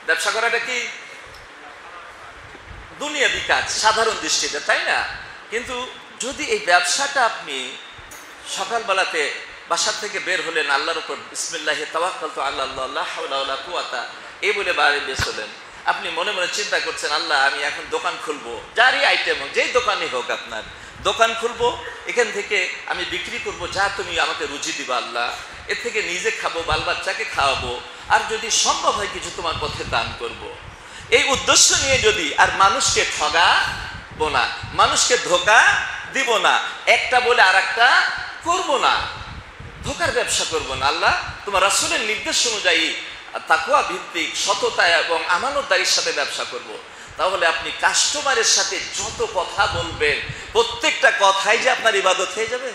ব্যবসা করাটা কি দুনিয়াবি কাজ সাধারণ দৃষ্টিতে, তাই না? কিন্তু যদি এই ব্যবসাটা আপনি সকালবেলাতে বাসার থেকে বের হলেন, আল্লাহর উপর বিসমিল্লাহি তাওয়াক্কালতু আলা আল্লাহ লা হাওলা ওয়ালা কুওয়াতা এই বলে বাইরে বের হলেন, আপনি মনে মনে চিন্তা করছেন, আল্লাহ আমি এখন দোকান খুলবো, যারই আইটেম হোক, যেই দোকানই হোক, আপনার দোকান খুলবো, এখান থেকে আমি বিক্রি করব, যা তুমি আমাকে রুজি দিবা আল্লাহ, এর থেকে নিজে খাবো, বাল বাচ্চাকে খাওয়াবো, আর যদি সম্ভব হয় কিছু তোমার পথে দান করব। এই উদ্দেশ্য নিয়ে যদি, আর মানুষকে ঠগাবো না, মানুষকে ধোকা দিব না, একটা বলে আর একটা করবো না, ধোকার ব্যবসা করবো না, আল্লাহ তোমার রাসূলের নির্দেশ অনুযায়ী তাকওয়া ভিত্তিক সততা এবং আমানতদারির সাথে ব্যবসা করব। তাহলে আপনি কাস্টমারের সাথে যত কথা বলবেন, প্রত্যেকটা কথাই যে আপনার ইবাদত হয়ে যাবে।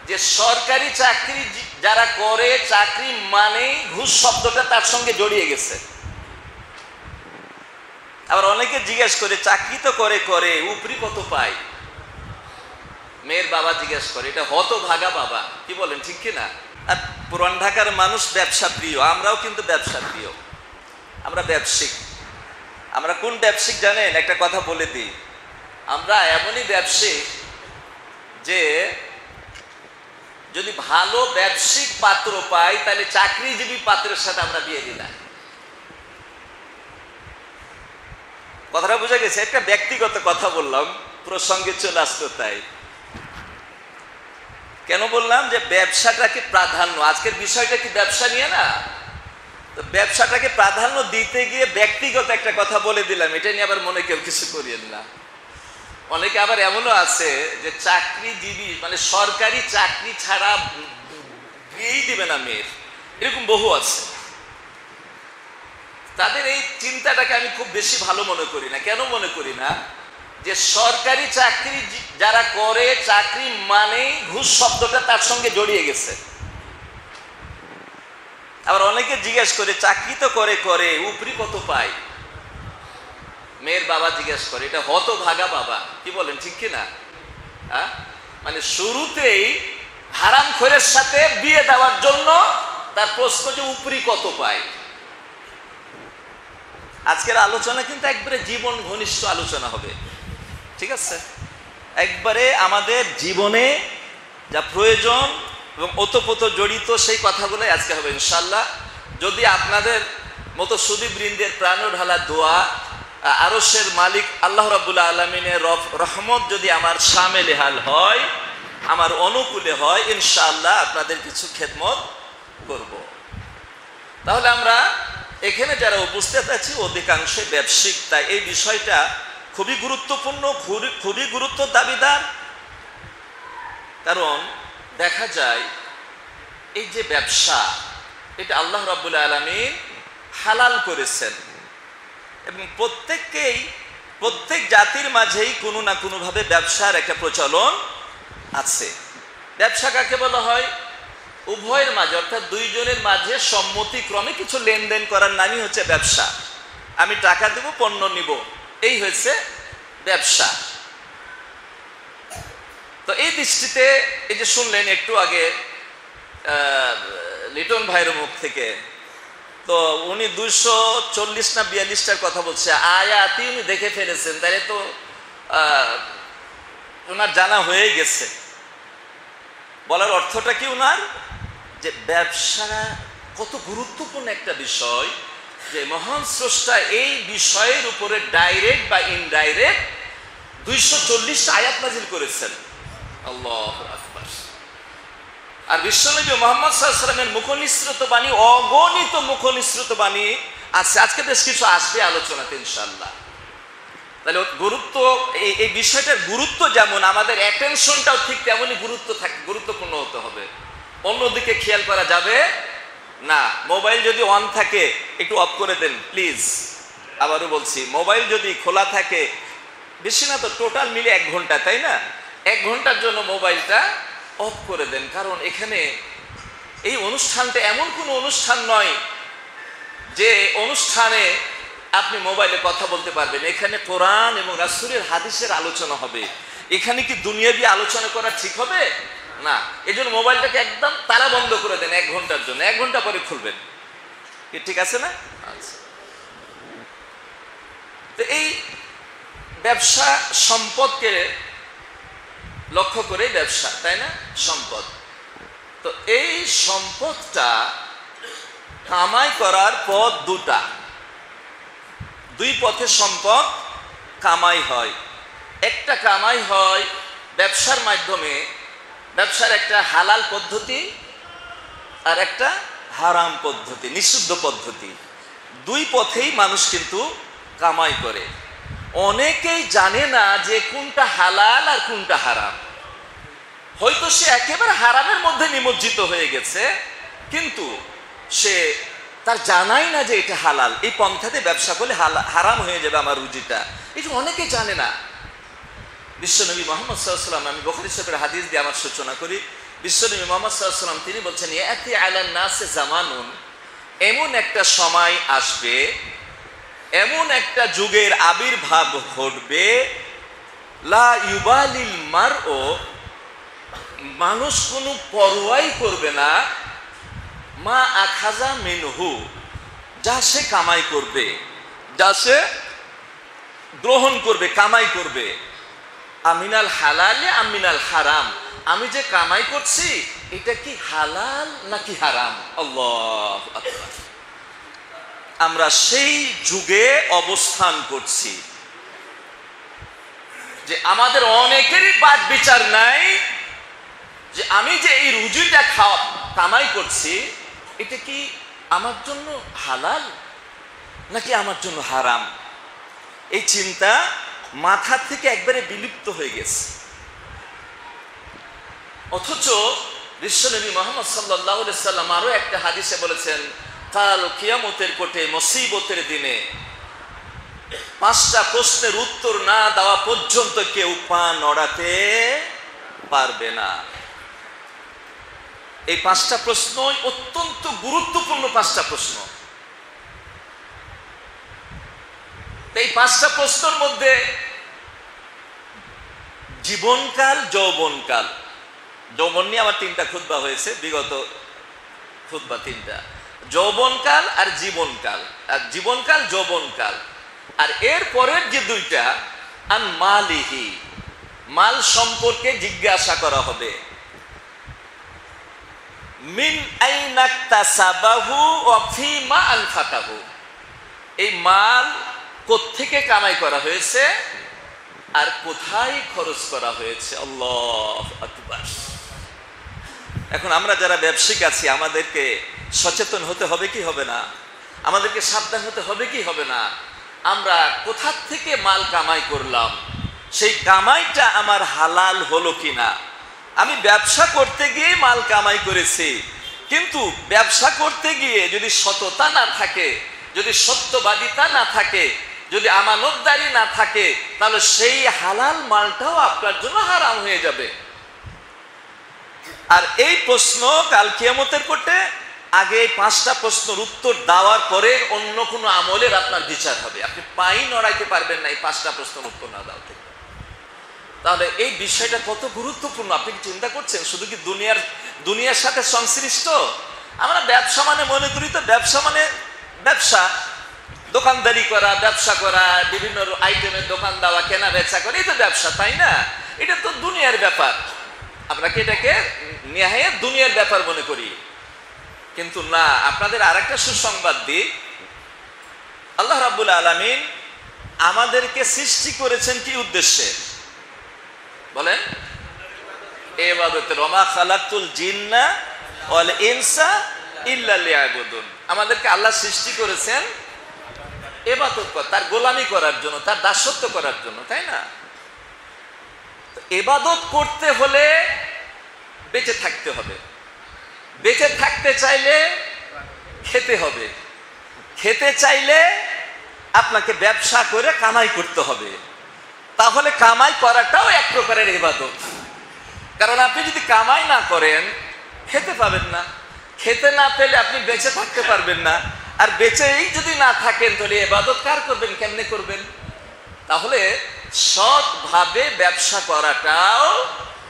যে সরকারি চাকরি যারা করে, চাকরি মানেই ঘুষ শব্দটা তার সঙ্গে জড়িয়ে গেছে। আবার অনেকে জিজ্ঞেস করে, চাকরি তো করে করে উপরি কত পায়? মেয়ের বাবা জিজ্ঞেস করে, এটা হতভাগা বাবা, কি বলেন, ঠিক কিনা? আর পুরান ঢাকার মানুষ ব্যবসা প্রিয়, আমরাও কিন্তু ব্যবসা প্রিয়, আমরা ব্যবসায়িক। আমরা কোন ব্যবসায়িক জানেন? একটা কথা বলে দিই, আমরা এমনই ব্যবসায়িক যে যদি ভালো ব্যবসায়িক পাত্র পাই, তাহলে চাকরিজীবী পাত্রের সাথে আমরা বিয়ে দিলাম। কথাটা বুঝা গেছে? একটা ব্যক্তিগত কথা বললাম, প্রসঙ্গে চলে আসলো তাই। কেন বললাম যে ব্যবসাটাকে প্রাধান্য, আজকের বিষয়টা কি ব্যবসা নিয়ে না, তো ব্যবসাটাকে প্রাধান্য দিতে গিয়ে ব্যক্তিগত একটা কথা বলে দিলাম, এটা নিয়ে আবার মনে কেউ কিছু করিয়েন না। অনেকে আবার এমনও আছে যে চাকরিজীবী মানে সরকারি চাকরি ছাড়া বিয়েই দিবে না মেয়ের, এরকম বহু আছে। তাদের এই চিন্তাটাকে আমি খুব বেশি ভালো মনে করি না। কেন মনে করি না? যে সরকারি চাকরি যারা করে, চাকরি মানেই ঘুষ শব্দটা তার সঙ্গে জড়িয়ে গেছে। আবার অনেকে জিজ্ঞেস করে, চাকরি তো করে করে উপরি কত পায়? মেয়ের বাবা জিজ্ঞেস করে, এটা হতভাগা বাবা, কি বলেন, ঠিক কিনা? হ্যাঁ, মানে শুরুতেই হারামখোরের সাথে বিয়ে দেওয়ার জন্য তার প্রশ্ন যে উপরি কত পায়। আজকের আলোচনা কিন্তু একবারে জীবন ঘনিষ্ঠ আলোচনা হবে, ঠিক আছে? একবারে আমাদের জীবনে যা প্রয়োজন এবং ওতপ্রোত জড়িত সেই কথাগুলোই আজকে হবে ইনশাআল্লাহ। যদি আপনাদের মতো সুদীবৃন্দের প্রাণ ঢালা দোয়া, আরশের মালিক আল্লাহ রাব্বুল আলামিনের রহমত যদি আমার শামিলে হাল হয়, আমার অনুকূলে হয়, ইনশাআল্লাহ আপনাদের কিছু খেদমত করব। তাহলে আমরা এখানে যারা উপস্থিত আছি অধিকাংশ ব্যবসায়িক, তাই এই বিষয়টা খুবই গুরুত্বপূর্ণ, খুবই গুরুত্ব দাবিদার। কারণ দেখা যায় এই যে ব্যবসা, এটা আল্লাহ রাব্বুল আলামিন হালাল করেছেন এবং প্রত্যেক জাতির মাঝেই কোনো না কোনোভাবে ব্যবসার একটা প্রচলন আছে। ব্যবসা কাকে বলা হয়? উভয়ের মাঝে, অর্থাৎ দুইজনের মাঝে সম্মতিক্রমে কিছু লেনদেন করার নামই হচ্ছে ব্যবসা। আমি টাকা দেব, পণ্য নিব, এই হয়েছে ব্যবসা। তো এই দৃষ্টিতে এই যে শুনলেন একটু আগে লিটন ভাইয়ের মুখ থেকে, তো উনি 240 না 42টার কথা বলছে, আয়াতই উনি দেখে ফেলেছেন, তাহলে তো ওনার জানা হয়ে গেছে। বলার অর্থটা কি ওনার? যে ব্যবসা কত গুরুত্বপূর্ণ একটা বিষয়, যে মহান স্রষ্টা এই বিষয়ের উপরে ডাইরেক্ট বা ইনডাইরেক্ট 240টা আয়াত নাযিল করেছেন। আল্লাহু আকবার। আর বিশ্বনবী মুহাম্মদ সাল্লাল্লাহু আলাইহি ওয়াসাল্লামের মুখনিসৃত বাণী, অগণিত মুখনিসৃত বাণী আছে। আজকে বেশ কিছু আসবে আলোচনাতে ইনশাআল্লাহ। তাহলে গুরুত্ব, এই বিষয়টার গুরুত্ব যেমন, আমাদের অ্যাটেনশনটাও ঠিক তেমনই গুরুত্বপূর্ণ হতে হবে। অন্যদিকে খেয়াল করা যাবে না। মোবাইল যদি অন থাকে একটু অফ করে দেন প্লিজ। আবারও বলছি, মোবাইল যদি খোলা থাকে, বেশি না তো টোটাল মিলে 1 ঘন্টা, তাই না? 1 ঘন্টার জন্য মোবাইলটা অফ করে দেন। কারণ এখানে এই অনুষ্ঠানটা এমন কোনো অনুষ্ঠান নয় যে অনুষ্ঠানে আপনি মোবাইলে কথা বলতে পারবেন। এখানে কোরআন এবং রাসূলের হাদিসের আলোচনা হবে। এখানে কি দুনিয়াবি আলোচনা করা ঠিক হবে না? এই জন্য মোবাইলটাকে একদম তালা বন্ধ করে দেন 1 ঘন্টার জন্য। 1 ঘন্টা পরে খুলবেন। কি ঠিক আছে না? আচ্ছা, তো এই ব্যবসা সম্পদকে লক্ষ্য করে ব্যবসা, তাই না? সম্পদ, তো এই সম্পদটা কামাই করার পথ দুটা, দুই পথে সম্পদ কামাই হয়। একটা কামাই হয় ব্যবসার মাধ্যমে, ব্যবসার একটা হালাল পদ্ধতি আর একটা হারাম পদ্ধতি, নিষিদ্ধ পদ্ধতি। দুই পথেই মানুষ কিন্তু কামাই করে। অনেকেই জানে না যে কোনটা হালাল আর কোনটা হারাম। হয়তো সে একেবারে হারামের মধ্যে নিমজ্জিত হয়ে গেছে, কিন্তু সে তার জানাই না যে এটা হালাল, এই পন্থাতে ব্যবসা করলে হারাম হয়ে যাবে আমার রুজিটা, এটা অনেকে জানে না। বিশ্বনবী মুহাম্মদ সাল্লাল্লাহু আলাইহি ওয়াসাল্লাম, আমি বুখারী শরীফের হাদিস দিয়ে আমার সূচনা করি। বিশ্বনবী মুহাম্মদ সাল্লাল্লাহু আলাইহি ওয়াসাল্লাম তিনি বলছেন, ইয়াতি আলান নাসে জামানুন, এমন একটা সময় আসবে, এমন একটা যুগের আবির্ভাব ঘটবে, লা ইউবালিল মারউ, মানুষ কোনো পরোয়াই করবে না, মা আখাযা মিনহু, যা সে কামাই করবে, যা সে গ্রহণ করবে, কামাই করবে, আমিনাল হালালে আমিনাল হারাম, আমি যে কামাই করছি এটা কি হালাল নাকি হারাম। আল্লাহু আকবার। আমরা সেই যুগে অবস্থান করছি যে আমাদের অনেকেরই বাদ বিচার নাই যে আমি যে এই রুজিটা কামাই করছি এটা কি আমার জন্য হালাল নাকি আমার জন্য হারাম। এই চিন্তা মাথা থেকে একবারে বিলুপ্ত হয়ে গেছে। অথচ বিশ্বনবী মুহাম্মদ সাল্লাল্লাহু আলাইহি সাল্লাম আরো একটা হাদিসে বলেছেন, কাল কিয়ামতের কোটে মুসিবতের দিনে পাঁচটা প্রশ্নের উত্তর না দেওয়া পর্যন্ত কেউ পা নড়াতে পারবে না। এই পাঁচটা প্রশ্ন অত্যন্ত গুরুত্বপূর্ণ পাঁচটা প্রশ্ন। এই পাঁচটা প্রশ্নের মধ্যে জীবনকাল, যৌবনকাল, যৌবন নিয়ে আমার তিনটা খুতবা হয়েছে, বিগত খুতবা তিনটা, যৌবনকাল আর জীবনকাল, আর জীবনকাল যৌবনকাল, আর এর পরের যে দুইটা আন মালিহি, মাল সম্পর্কে জিজ্ঞাসা করা হবে। মিন আইনা ইকতাসাবাহু ওয়া ফিমা আনফাকাহু, এই মাল কোত্থেকে কামাই করা হয়েছে আর কোথায় খরচ করা হয়েছে। আল্লাহু আকবার। এখন আমরা যারা ব্যবসায়িক আছি আমাদেরকে সচেতন হতে হবে কি হবে না? আমাদেরকে সাবধান হতে হবে কি হবে না? আমরা কোথা থেকে মাল কামাই করলাম, সেই কামাইটা আমার হালাল হলো কিনা। আমি ব্যবসা করতে গিয়ে মাল কামাই করেছি, কিন্তু ব্যবসা করতে গিয়ে যদি সততা না থাকে, যদি সত্যবাদিতা না থাকে, যদি আমানতদারি না থাকে, তাহলে সেই হালাল মালটাও আপনার জন্য হারাম হয়ে যাবে। আর এই প্রশ্ন কাল কিয়ামতের কোর্টে আগে এই পাঁচটা প্রশ্নের উত্তর দেওয়ার পরে অন্য কোনো আমলের আপনার বিচার হবে। আপনি পাই নড়াইতে পারবেন না এই পাঁচটা প্রশ্নের উত্তর না দেওয়া থেকে। তাহলে এই বিষয়টা কত গুরুত্বপূর্ণ আপনি কি চিন্তা করছেন? শুধু কি দুনিয়ার সাথে সংশ্লিষ্ট? আমরা ব্যবসা মানে মনে করি তো ব্যবসা মানে ব্যবসা, দোকানদারি করা, ব্যবসা করা, বিভিন্ন আইটেমের দোকান দেওয়া, কেনা বেচা করা, এই তো ব্যবসা, তাই না? এটা তো দুনিয়ার ব্যাপার, আমরা কি এটাকে নেহায়েত দুনিয়ার ব্যাপার মনে করি। কিন্তু না, আপনাদের আরেকটা সুসংবাদ দিই, আল্লাহ রাব্বুল আলামিন আমাদেরকে সৃষ্টি করেছেন কি উদ্দেশ্যে বলেন? ইবাদতের। ওয়া মা খালাকতুল জিন্না ওয়াল ইনসা ইল্লা লিয়াবুদুন। আমাদেরকে আল্লাহ সৃষ্টি করেছেন ইবাদত করা, তার গোলামি করার জন্য, তার দাসত্ব করার জন্য, তাই না? ইবাদত করতে হলে বেঁচে থাকতে হবে, বেঁচে থাকতে চাইলে খেতে হবে, খেতে চাইলে আপনাকে ব্যবসা করে কামাই করতে হবে। তাহলে কামাই করাটাও এক প্রকারের ইবাদত, কারণ আপনি যদি কামাই না করেন খেতে পাবেন না, খেতে না পেলে আপনি বেঁচে থাকতে পারবেন না, আর বেঁচেই যদি না থাকেন তাহলে ইবাদত কার করবেন, কেমনে করবেন? তাহলে সৎভাবে ব্যবসা করাটাও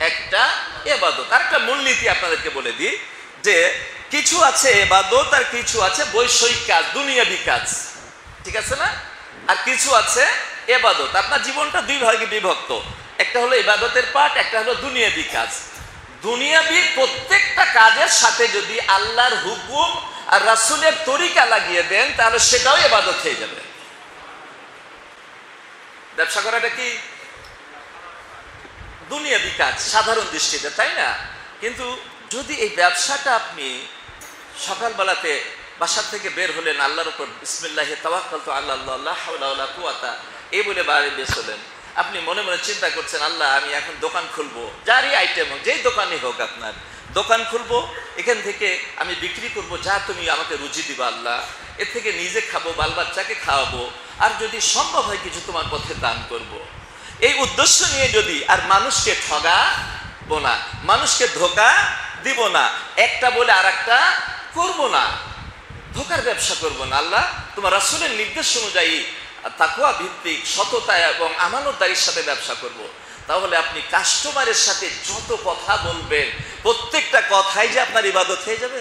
একটা ইবাদত। আর একটা মূলনীতি আপনাদেরকে বলে দিই যে কিছু আছে ইবাদত আর কিছু আছে বৈষয়িক কাজ, দুনিয়াবি কাজ, ঠিক আছে না? আর কিছু আছে ইবাদত। আপনার জীবনটা দুই ভাগে বিভক্ত, একটা হলো ইবাদতের পার্ট, একটা হলো দুনিয়াবি কাজ। দুনিয়াবি প্রত্যেকটা কাজের সাথে যদি আল্লাহর হুকুম আর রাসূলের তরিকা লাগিয়ে দেন তাহলে সেটাও ইবাদত হয়ে যাবে। ব্যবসা করাটা কি দুনিয়াবি কাজ সাধারণ দৃষ্টিতে, তাই না? কিন্তু যদি এই ব্যবসাটা আপনি সকালবেলাতে বাসার থেকে বের হলেন, আল্লাহর উপর বিসমিল্লাহি তাওয়াক্কালতু আলাল্লাহ লা হাওলা ওয়ালা কুওয়াতা এই বলে বাইরে বের হলেন, আপনি মনে মনে চিন্তা করছেন, আল্লাহ আমি এখন দোকান খুলবো, যারই আইটেম হোক, যেই দোকানই হোক, আপনার দোকান খুলবো, এখান থেকে আমি বিক্রি করব, যা তুমি আমাকে রুজি দিবা আল্লাহ, এর থেকে নিজে খাবো, বাল বাচ্চাকে খাওয়াবো, আর যদি সম্ভব হয় কিছু তোমার পথে দান করব। এই উদ্দেশ্য নিয়ে যদি, আর মানুষকে ঠগাবো না, মানুষকে ধোকা দিব না, একটা বলে আর একটা করবো না, ধোকার ব্যবসা করবো না, আল্লাহ তোমার রাসূলের নির্দেশ অনুযায়ী তাকওয়া ভিত্তিক সততা এবং আমানতদারির সাথে ব্যবসা করব। তাহলে আপনি কাস্টমারের সাথে যত কথা বলবেন প্রত্যেকটা কথাই যে আপনার ইবাদত হয়ে যাবে।